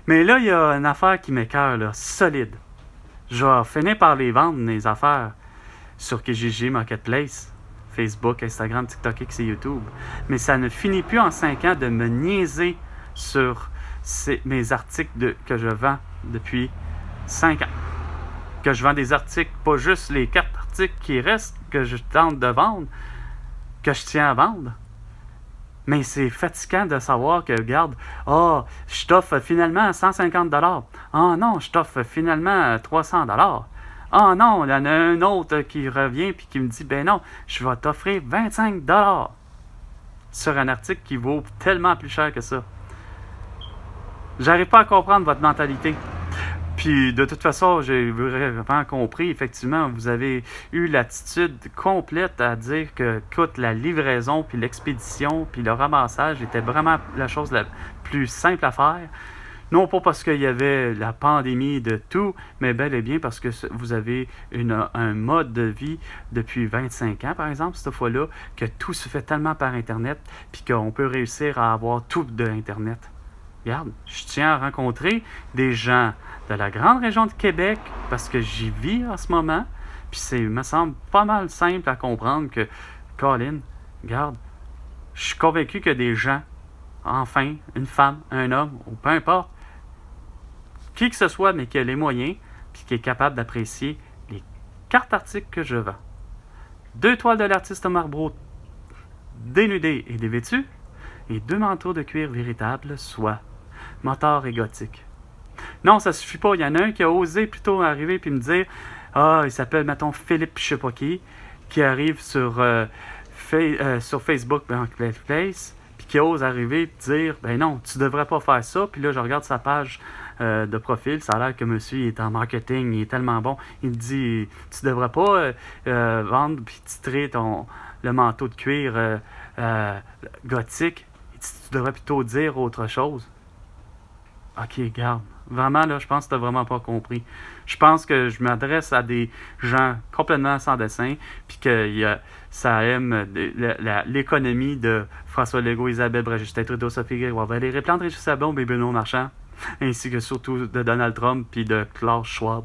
Mais là, il y a une affaire qui m'écoeure, là, solide. Je vais finir par les vendre, mes affaires, sur Kijiji Marketplace, Facebook, Instagram, TikTok, X et YouTube. Mais ça ne finit plus en 5 ans de me niaiser sur mes articles que je vends depuis 5 ans. Que je vends des articles, pas juste les 4 articles qui restent que je tente de vendre, que je tiens à vendre. Mais c'est fatigant de savoir que, regarde, je t'offre finalement 150 $. Ah non, je t'offre finalement 300 $. Ah non, il y en a un autre qui revient puis qui me dit, ben non, je vais t'offrir 25 $ sur un article qui vaut tellement plus cher que ça. J'arrive pas à comprendre votre mentalité. Puis de toute façon, j'ai vraiment compris, effectivement, vous avez eu l'attitude complète à dire que écoute, la livraison, puis l'expédition, puis le ramassage était vraiment la chose la plus simple à faire. Non pas parce qu'il y avait la pandémie de tout, mais bel et bien parce que vous avez un mode de vie depuis 25 ans, par exemple, cette fois-là, que tout se fait tellement par Internet, puis qu'on peut réussir à avoir tout de Internet. Regarde, je tiens à rencontrer des gens de la grande région de Québec parce que j'y vis en ce moment. Puis me semble pas mal simple à comprendre que, Colin, regarde, je suis convaincu que des gens, enfin, une femme, un homme, ou peu importe, qui que ce soit, mais qui a les moyens, puis qui est capable d'apprécier les 4 articles que je vends. 2 toiles de l'artiste Marbrot dénudées et dévêtues, et 2 manteaux de cuir véritables, soit moteur et gothique. Non, ça suffit pas. Il y en a un qui a osé plutôt arriver puis me dire il s'appelle, mettons, Philippe je sais pas qui arrive sur Facebook Marketplace, puis qui ose arriver et dire ben non, tu devrais pas faire ça. Puis là, je regarde sa page de profil, ça a l'air que monsieur il est en marketing, il est tellement bon. Il me dit tu devrais pas vendre puis titrer le manteau de cuir gothique. Tu devrais plutôt dire autre chose. Ok, garde. Vraiment, là, je pense que tu n'as vraiment pas compris. Je pense que je m'adresse à des gens complètement sans dessin, puis que ça aime l'économie de François Legault, Isabelle Bré, Justin Trudeau, Sophie Grégoire, Valérie Plante, Régis Sablon, Benoît Marchand, ainsi que surtout de Donald Trump puis de Klaus Schwab.